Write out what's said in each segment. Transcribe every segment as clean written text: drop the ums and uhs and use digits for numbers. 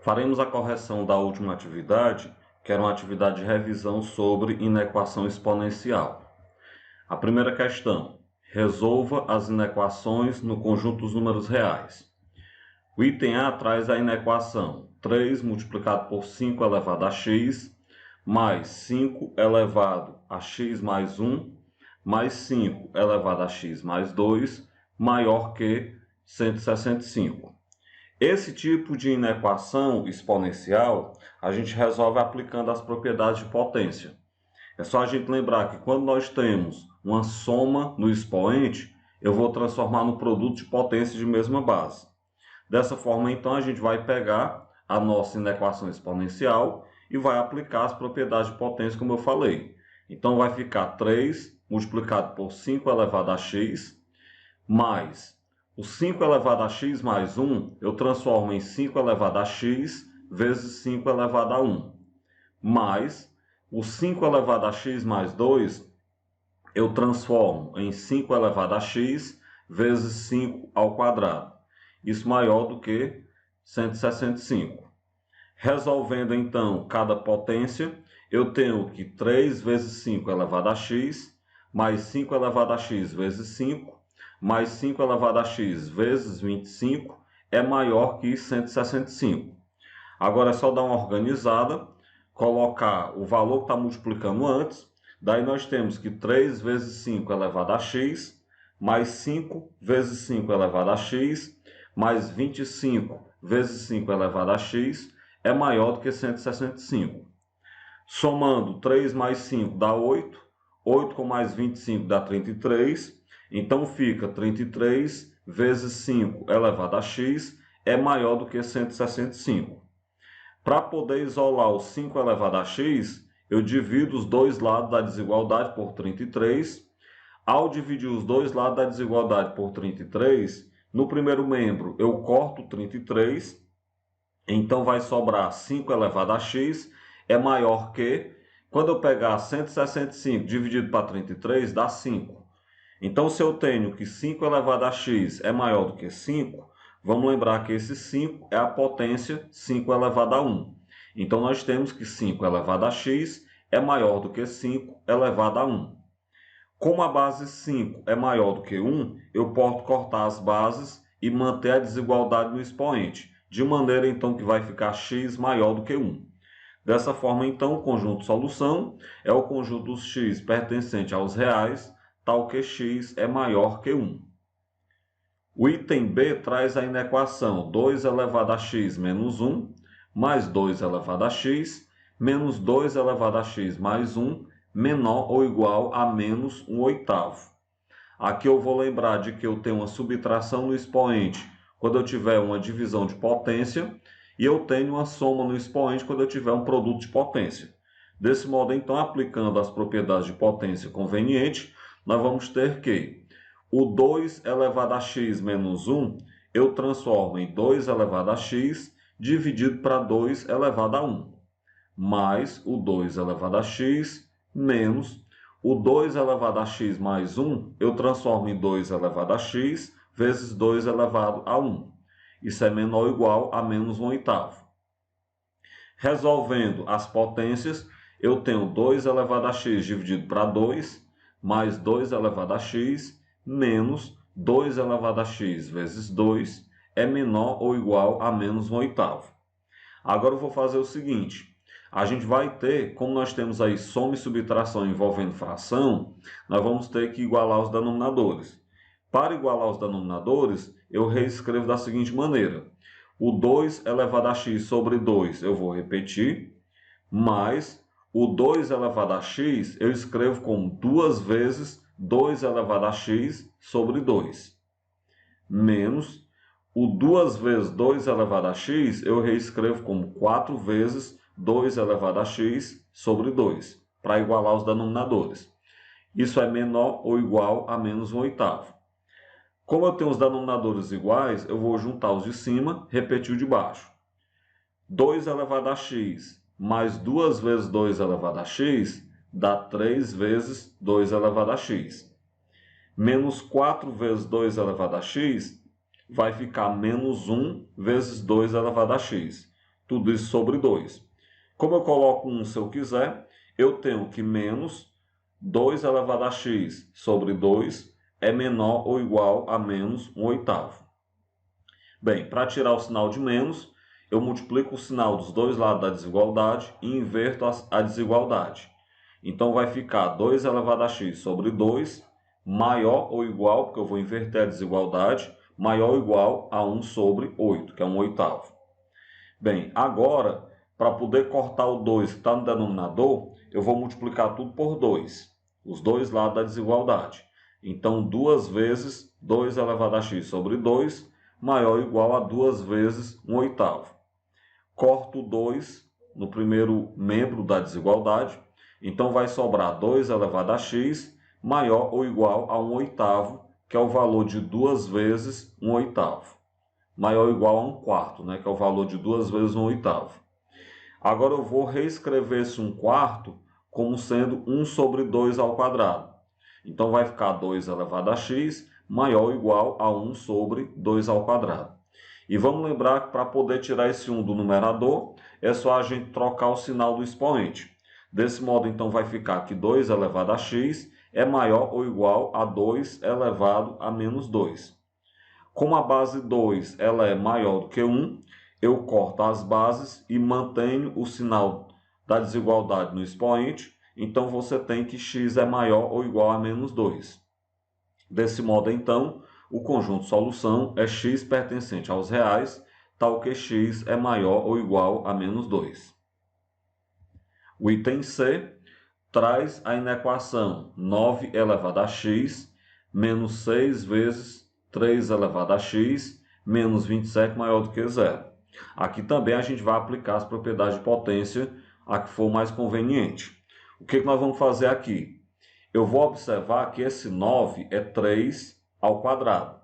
Faremos a correção da última atividade, que era uma atividade de revisão sobre inequação exponencial. A primeira questão: resolva as inequações no conjunto dos números reais. O item A traz a inequação 3 multiplicado por 5 elevado a x, mais 5 elevado a x mais 1, mais 5 elevado a x mais 2, maior que 165. Esse tipo de inequação exponencial a gente resolve aplicando as propriedades de potência. É só a gente lembrar que quando nós temos uma soma no expoente, eu vou transformar no produto de potência de mesma base. Dessa forma, então, a gente vai pegar a nossa inequação exponencial e vai aplicar as propriedades de potência, como eu falei. Então, vai ficar 3 multiplicado por 5 elevado a x, mais o 5 elevado a x mais 1, eu transformo em 5 elevado a x vezes 5 elevado a 1, mais o 5 elevado a x mais 2, eu transformo em 5 elevado a x vezes 5 ao quadrado. Isso maior do que 165. Resolvendo, então, cada potência, eu tenho que 3 vezes 5 elevado a x, mais 5 elevado a x vezes 5, mais 5 elevado a x vezes 25, é maior que 165. Agora é só dar uma organizada, colocar o valor que está multiplicando antes. Daí nós temos que 3 vezes 5 elevado a x, mais 5 vezes 5 elevado a x, mais 25 vezes 5 elevado a x, é maior do que 165. Somando 3 mais 5 dá 8, 8 com mais 25 dá 33, então fica 33 vezes 5 elevado a x é maior do que 165. Para poder isolar o 5 elevado a x, eu divido os dois lados da desigualdade por 33. Ao dividir os dois lados da desigualdade por 33, no primeiro membro eu corto 33, então vai sobrar 5 elevado a x, é maior que, quando eu pegar 165 dividido para 33, dá 5. Então, se eu tenho que 5 elevado a x é maior do que 5, vamos lembrar que esse 5 é a potência 5 elevado a 1. Então, nós temos que 5 elevado a x é maior do que 5 elevado a 1. Como a base 5 é maior do que 1, eu posso cortar as bases e manter a desigualdade no expoente, de maneira então que vai ficar x maior do que 1. Dessa forma, então, o conjunto solução é o conjunto dos x pertencente aos reais, tal que x é maior que 1. O item B traz a inequação 2 elevado a x menos 1, mais 2 elevado a x, menos 2 elevado a x mais 1, menor ou igual a menos 1/8. Aqui eu vou lembrar de que eu tenho uma subtração no expoente quando eu tiver uma divisão de potência e eu tenho uma soma no expoente quando eu tiver um produto de potência. Desse modo, então, aplicando as propriedades de potência conveniente, nós vamos ter que o 2 elevado a x menos 1 eu transformo em 2 elevado a x dividido para 2 elevado a 1, mais o 2 elevado a x menos o 2 elevado a x mais 1, eu transformo em 2 elevado a x vezes 2 elevado a 1. Isso é menor ou igual a menos 1/8. Resolvendo as potências, eu tenho 2 elevado a x dividido para 2, mais 2 elevado a x, menos 2 elevado a x vezes 2, é menor ou igual a menos 1/8. Agora eu vou fazer o seguinte. A gente vai ter, como nós temos aí soma e subtração envolvendo fração, nós vamos ter que igualar os denominadores. Para igualar os denominadores, eu reescrevo da seguinte maneira. O 2 elevado a x sobre 2 eu vou repetir, mais o 2 elevado a x eu escrevo como 2 vezes 2 elevado a x sobre 2, menos o 2 vezes 2 elevado a x eu reescrevo como 4 vezes 2 elevado a x sobre 2, para igualar os denominadores. Isso é menor ou igual a menos 1/8. Como eu tenho os denominadores iguais, eu vou juntar os de cima, repetir o de baixo. 2 elevado a x mais 2 vezes 2 elevado a x dá 3 vezes 2 elevado a x. Menos 4 vezes 2 elevado a x vai ficar menos 1 vezes 2 elevado a x. tudo isso sobre 2. Como eu coloco 1 se eu quiser, eu tenho que menos 2 elevado a x sobre 2 é menor ou igual a menos 1/8. Bem, para tirar o sinal de menos, eu multiplico o sinal dos dois lados da desigualdade e inverto a desigualdade. Então vai ficar 2 elevado a x sobre 2 maior ou igual, porque eu vou inverter a desigualdade, maior ou igual a 1 sobre 8, que é 1/8. Bem, agora, para poder cortar o 2 que está no denominador, eu vou multiplicar tudo por 2, os dois lados da desigualdade. Então, 2 vezes 2 elevado a x sobre 2, maior ou igual a 2 vezes 1/8. Corto 2 no primeiro membro da desigualdade, então vai sobrar 2 elevado a x maior ou igual a 1/8, que é o valor de 2 vezes 1/8. Maior ou igual a 1/4, né, que é o valor de 2 vezes 1/8. Agora eu vou reescrever esse 1/4 como sendo 1 sobre 2 ao quadrado. Então vai ficar 2 elevado a x maior ou igual a 1 sobre 2 ao quadrado. E vamos lembrar que para poder tirar esse 1 do numerador, é só a gente trocar o sinal do expoente. Desse modo, então, vai ficar que 2 elevado a x é maior ou igual a 2 elevado a menos 2. Como a base 2 ela é maior do que 1, eu corto as bases e mantenho o sinal da desigualdade no expoente. Então, você tem que x é maior ou igual a menos 2. Desse modo, então, o conjunto solução é x pertencente aos reais, tal que x é maior ou igual a menos 2. O item C traz a inequação 9 elevado a x menos 6 vezes 3 elevado a x menos 27 maior do que zero. Aqui também a gente vai aplicar as propriedades de potência a que for mais conveniente. O que nós vamos fazer aqui? Eu vou observar que esse 9 é 3 ao quadrado.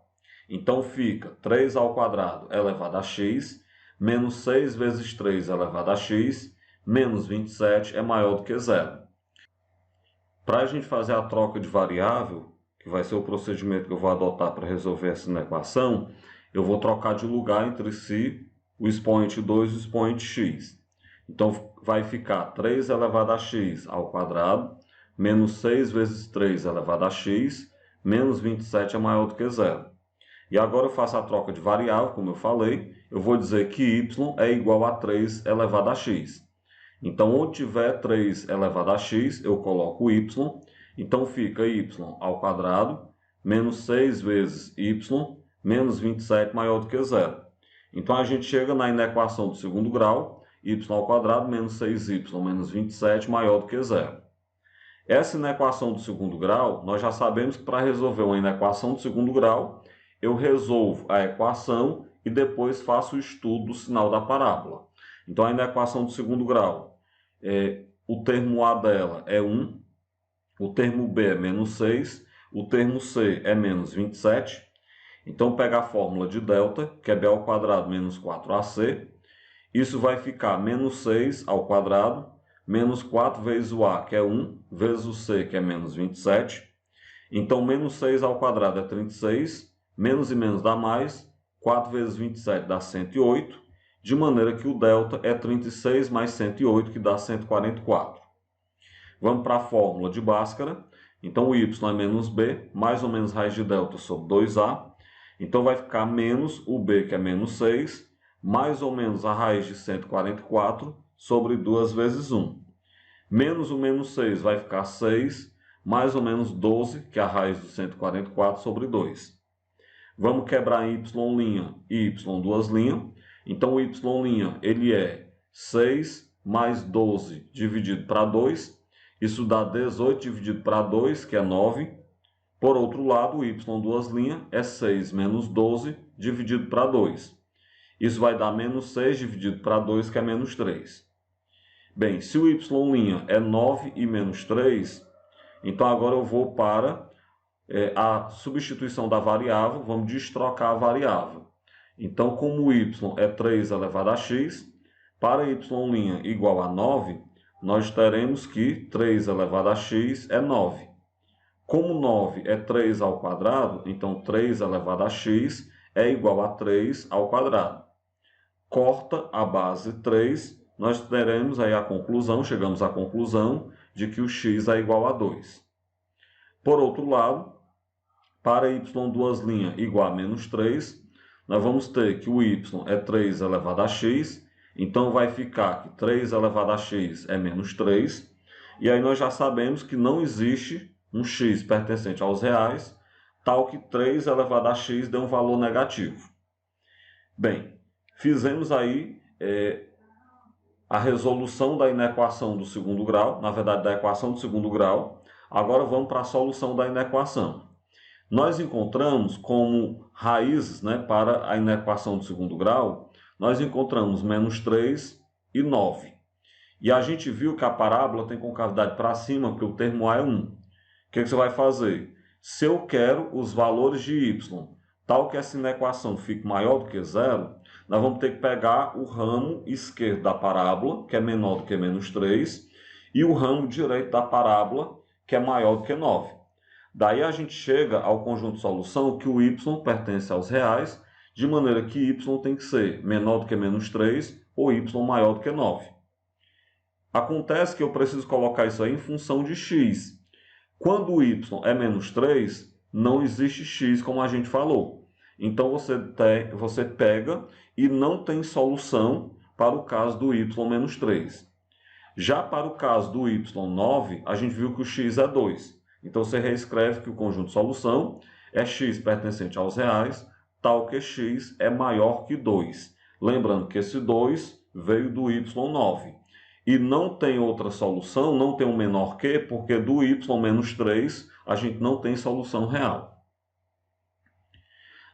Então fica 3 ao quadrado elevado a x menos 6 vezes 3 elevado a x menos 27 é maior do que zero. Para a gente fazer a troca de variável, que vai ser o procedimento que eu vou adotar para resolver essa equação, eu vou trocar de lugar entre si o expoente 2 e o expoente x. Então vai ficar 3 elevado a x ao quadrado menos 6 vezes 3 elevado a x menos 27 é maior do que zero. E agora eu faço a troca de variável, como eu falei, eu vou dizer que y é igual a 3 elevado a x. Então, onde tiver 3 elevado a x, eu coloco y. Então, fica y ao quadrado menos 6 vezes y menos 27 maior do que zero. Então, a gente chega na inequação do segundo grau, y ao quadrado menos 6y menos 27 maior do que zero. Essa inequação do segundo grau, nós já sabemos que para resolver uma inequação do segundo grau, eu resolvo a equação e depois faço o estudo do sinal da parábola. Então, a inequação do segundo grau, o termo A dela é 1, o termo B é menos 6, o termo C é menos 27. Então, pega a fórmula de delta, que é B ao quadrado menos 4AC. Isso vai ficar menos 6 ao quadrado, menos 4 vezes o A, que é 1, vezes o C, que é menos 27. Então, menos 6 ao quadrado é 36, menos e menos dá mais, 4 vezes 27 dá 108, de maneira que o delta é 36 mais 108, que dá 144. Vamos para a fórmula de Bhaskara. Então, o y é menos b, mais ou menos raiz de delta sobre 2a. Então, vai ficar menos o b, que é menos 6, mais ou menos a raiz de 144 sobre 2 vezes 1. Menos o menos 6 vai ficar 6, mais ou menos 12, que é a raiz de 144 sobre 2. Vamos quebrar em y' e y duas linhas. Então, o y' ele é 6 mais 12 dividido para 2. Isso dá 18 dividido para 2, que é 9. Por outro lado, o y duas linhas é 6 menos 12 dividido para 2. Isso vai dar menos 6 dividido para 2, que é menos 3. Bem, se o y' é 9 e menos 3, então agora eu vou para a substituição da variável, vamos destrocar a variável. Então, como o y é 3 elevado a x, para y' igual a 9, nós teremos que 3 elevado a x é 9. Como 9 é 3 ao quadrado, então 3 elevado a x é igual a 3 ao quadrado. corta a base 3, nós teremos aí a conclusão, chegamos à conclusão de que o x é igual a 2. Por outro lado, para y duas linhas igual a menos 3, nós vamos ter que o y é 3 elevado a x, então vai ficar que 3 elevado a x é menos 3, e aí nós já sabemos que não existe um x pertencente aos reais, tal que 3 elevado a x dê um valor negativo. Bem, fizemos aí a resolução da inequação do segundo grau, na verdade da equação do segundo grau. Agora vamos para a solução da inequação. Nós encontramos como raízes, para a inequação do segundo grau, nós encontramos menos 3 e 9. E a gente viu que a parábola tem concavidade para cima, porque o termo A é 1. O que você vai fazer? Se eu quero os valores de y, tal que essa inequação fique maior do que zero, nós vamos ter que pegar o ramo esquerdo da parábola, que é menor do que menos 3, e o ramo direito da parábola, que é maior do que 9. Daí a gente chega ao conjunto de solução que o y pertence aos reais, de maneira que y tem que ser menor do que menos 3 ou y maior do que 9. Acontece que eu preciso colocar isso aí em função de x. Quando o y é menos 3, não existe x, como a gente falou. Então você pega e não tem solução para o caso do y menos 3. Já para o caso do y 9, a gente viu que o x é 2. Então você reescreve que o conjunto de solução é x pertencente aos reais, tal que x é maior que 2. Lembrando que esse 2 veio do y 9. E não tem outra solução, não tem um menor que, porque do y menos 3 a gente não tem solução real.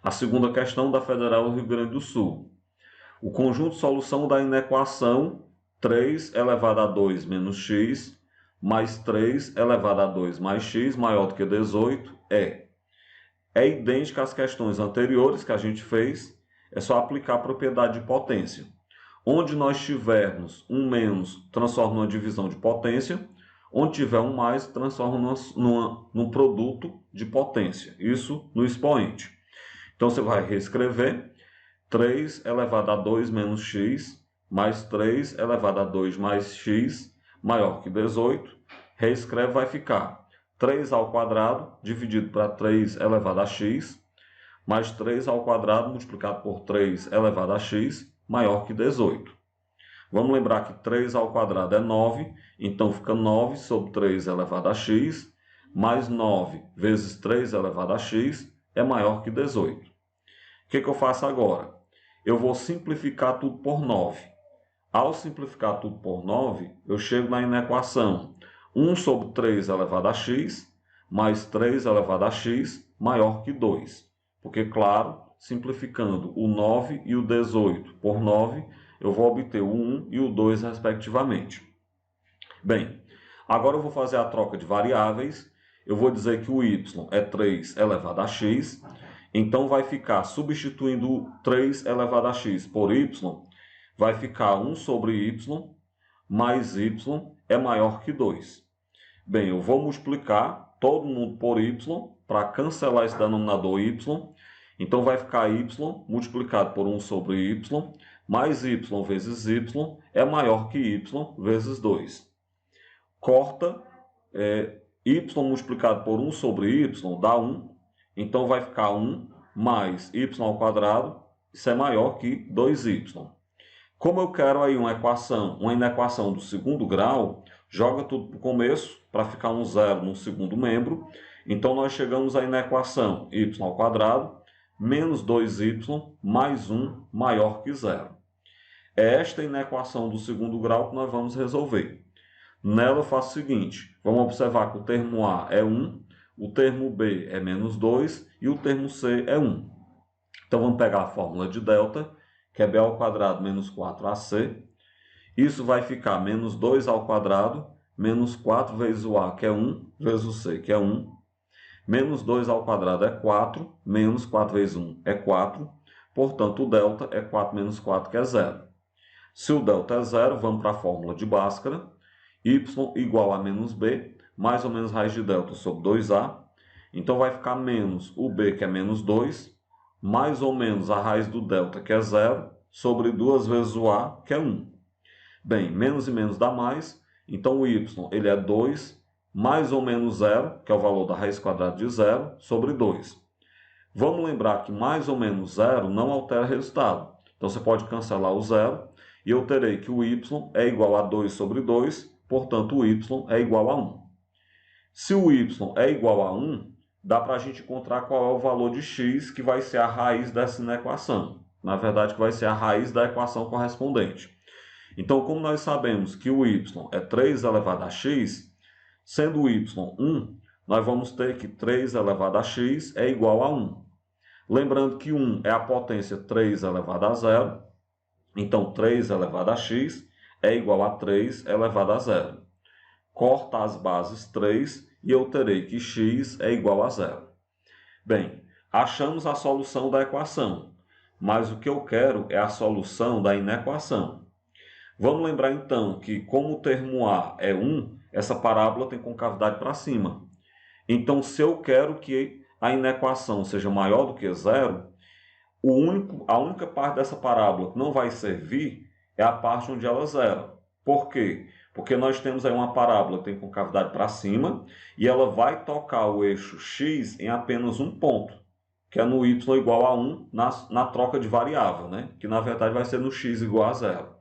A segunda questão da Federal do Rio Grande do Sul. O conjunto de solução da inequação 3 elevado a 2 menos x mais 3 elevado a 2 mais x maior do que 18 é idêntica às questões anteriores que a gente fez, é só aplicar a propriedade de potência. Onde nós tivermos um menos, transforma numa divisão de potência. Onde tiver um mais, transforma num produto de potência. Isso no expoente. Então, você vai reescrever 3 elevado a 2 menos x, mais 3 elevado a 2 mais x, maior que 18. Reescreve, vai ficar 3 ao quadrado, dividido para 3 elevado a x, mais 3 ao quadrado, multiplicado por 3 elevado a x, maior que 18. Vamos lembrar que 3 ao quadrado é 9, então fica 9 sobre 3 elevado a x, mais 9 vezes 3 elevado a x é maior que 18. O que eu faço agora? Eu vou simplificar tudo por 9. Ao simplificar tudo por 9, eu chego na inequação 1 sobre 3 elevado a x, mais 3 elevado a x, maior que 2. Porque, claro, simplificando o 9 e o 18 por 9, eu vou obter o 1 e o 2, respectivamente. Bem, agora eu vou fazer a troca de variáveis. Eu vou dizer que o y é 3 elevado a x. Então, vai ficar, substituindo 3 elevado a x por y, vai ficar 1 sobre y, mais y é maior que 2. Bem, eu vou multiplicar todo mundo por y, para cancelar esse denominador y. Então, vai ficar y multiplicado por 1 sobre y, mais y vezes y é maior que y vezes 2. Corta, y multiplicado por 1 sobre y dá 1. Então, vai ficar 1 mais y ao quadrado, isso é maior que 2y. Como eu quero aí uma inequação do segundo grau, joga tudo para o começo, para ficar um zero no segundo membro. Então, nós chegamos à inequação y ao quadrado menos 2y mais 1 maior que zero. É esta inequação do segundo grau que nós vamos resolver. Nela eu faço o seguinte, vamos observar que o termo A é 1, o termo B é menos 2 e o termo C é 1. Então, vamos pegar a fórmula de delta, que é b ao quadrado menos 4ac. Isso vai ficar menos 2 ao quadrado, menos 4 vezes o a, que é 1, vezes o c, que é 1. Menos 2 ao quadrado é 4, menos 4 vezes 1 é 4. Portanto, o delta é 4 menos 4, que é 0. Se o delta é 0, vamos para a fórmula de Bhaskara. Y igual a menos b, mais ou menos raiz de delta sobre 2a. Então, vai ficar menos o b, que é menos 2, mais ou menos a raiz do delta, que é 0, sobre 2 vezes o a, que é 1. Bem, menos e menos dá mais, então o y ele é 2 mais ou menos 0, que é o valor da raiz quadrada de 0, sobre 2. Vamos lembrar que mais ou menos 0 não altera o resultado. Então você pode cancelar o 0 e eu terei que o y é igual a 2 sobre 2, portanto o y é igual a 1. Se o y é igual a 1, dá para a gente encontrar qual é o valor de x que vai ser a raiz dessa inequação. Na verdade, que vai ser a raiz da equação correspondente. Então, como nós sabemos que o y é 3 elevado a x, sendo o y 1, nós vamos ter que 3 elevado a x é igual a 1. Lembrando que 1 é a potência 3 elevado a 0, então 3 elevado a x é igual a 3 elevado a 0. Corta as bases 3 e eu terei que x é igual a 0. Bem, achamos a solução da equação, mas o que eu quero é a solução da inequação. Vamos lembrar então que, como o termo a é 1, essa parábola tem concavidade para cima. Então, se eu quero que a inequação seja maior do que 0, a única parte dessa parábola que não vai servir é a parte onde ela zera. Por quê? Porque nós temos aí uma parábola que tem concavidade para cima e ela vai tocar o eixo x em apenas um ponto, que é no y igual a 1 na troca de variável, né? Que na verdade vai ser no x igual a 0.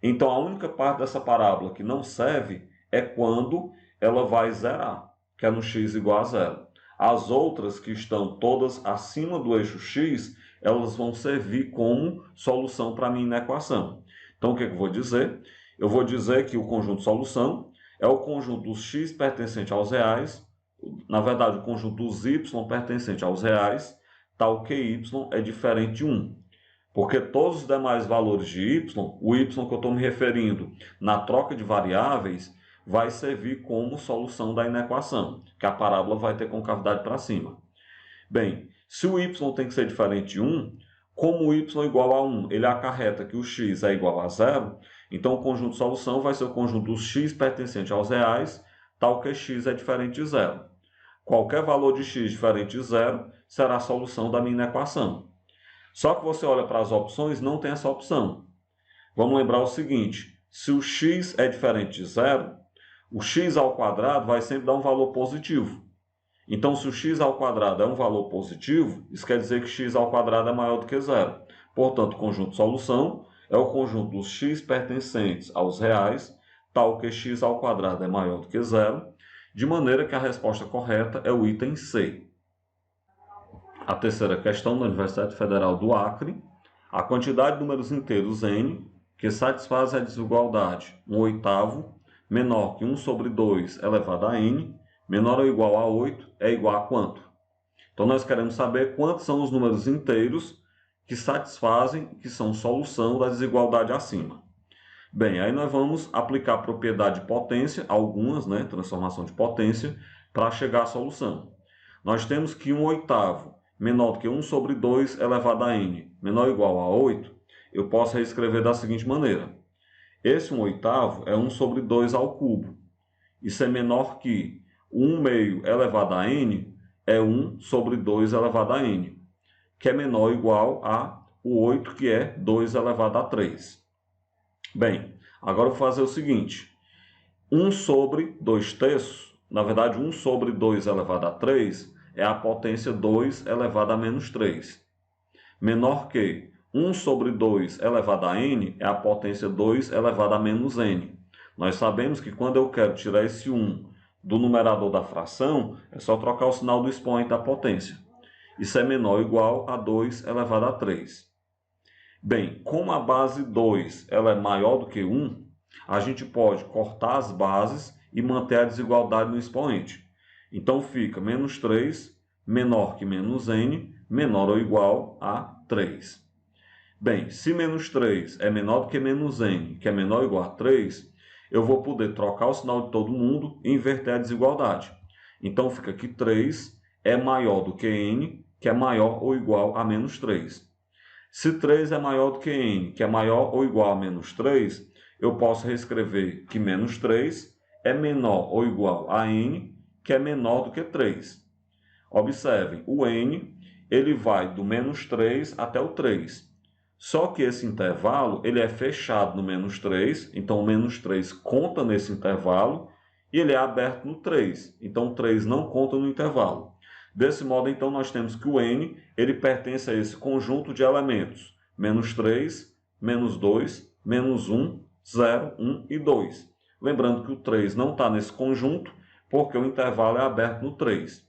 Então, a única parte dessa parábola que não serve é quando ela vai zerar, que é no x igual a 0. As outras que estão todas acima do eixo x, elas vão servir como solução para a minha inequação. Então, o que eu vou dizer? Eu vou dizer que o conjunto solução é o conjunto dos x pertencente aos reais, na verdade, o conjunto dos y pertencente aos reais, tal que y é diferente de 1. Porque todos os demais valores de y, o y que eu estou me referindo na troca de variáveis, vai servir como solução da inequação, que a parábola vai ter concavidade para cima. Bem, se o y tem que ser diferente de 1, como o y é igual a 1, ele acarreta que o x é igual a 0, então o conjunto de solução vai ser o conjunto dos x pertencente aos reais, tal que x é diferente de 0. Qualquer valor de x diferente de 0 será a solução da minha inequação. Só que você olha para as opções, não tem essa opção. Vamos lembrar o seguinte, se o x é diferente de 0, o x ao quadrado vai sempre dar um valor positivo. Então, se o x ao quadrado é um valor positivo, isso quer dizer que x ao quadrado é maior do que 0. Portanto, o conjunto de solução é o conjunto dos x pertencentes aos reais, tal que x ao quadrado é maior do que 0, de maneira que a resposta correta é o item C. A terceira questão da Universidade Federal do Acre, a quantidade de números inteiros n que satisfaz a desigualdade 1/8 menor que 1 sobre 2 elevado a n, menor ou igual a 8, é igual a quanto? Então, nós queremos saber quantos são os números inteiros que satisfazem, que são solução da desigualdade acima. Bem, aí nós vamos aplicar a propriedade de potência, algumas, né, transformação de potência, para chegar à solução. Nós temos que 1/8 menor do que 1 sobre 2 elevado a n, menor ou igual a 8, eu posso reescrever da seguinte maneira. Esse 1/8 é 1 sobre 2 ao cubo. Isso é menor que 1/2 elevado a n é 1 sobre 2 elevado a n, que é menor ou igual a o 8, que é 2 elevado a 3. Bem, agora eu vou fazer o seguinte. 1 sobre 2/3, na verdade 1 sobre 2 elevado a 3, é a potência 2 elevado a menos 3. Menor que 1 sobre 2 elevado a n é a potência 2 elevado a menos n. Nós sabemos que quando eu quero tirar esse 1 do numerador da fração, é só trocar o sinal do expoente da potência. Isso é menor ou igual a 2 elevado a 3. Bem, como a base 2 ela é maior do que 1, a gente pode cortar as bases e manter a desigualdade no expoente. Então fica menos 3 menor que menos n, menor ou igual a 3. Bem, se menos 3 é menor do que menos n, que é menor ou igual a 3, eu vou poder trocar o sinal de todo mundo e inverter a desigualdade. Então fica que 3 é maior do que n, que é maior ou igual a menos 3. Se 3 é maior do que n, que é maior ou igual a menos 3, eu posso reescrever que menos 3 é menor ou igual a n, que é menor do que 3. Observem, o n ele vai do menos 3 até o 3. Só que esse intervalo ele é fechado no menos 3, então o menos 3 conta nesse intervalo, e ele é aberto no 3, então o 3 não conta no intervalo. Desse modo, então, nós temos que o n ele pertence a esse conjunto de elementos, menos 3, menos 2, menos 1, 0, 1 e 2. Lembrando que o 3 não está nesse conjunto, porque o intervalo é aberto no 3.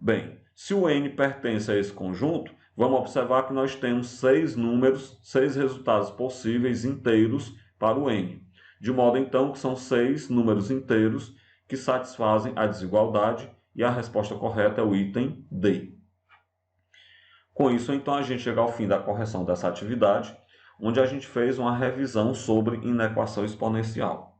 Bem, se o n pertence a esse conjunto, vamos observar que nós temos 6 números, 6 resultados possíveis inteiros para o n. De modo, então, que são 6 números inteiros que satisfazem a desigualdade e a resposta correta é o item D. Com isso, então, a gente chega ao fim da correção dessa atividade, onde a gente fez uma revisão sobre inequação exponencial.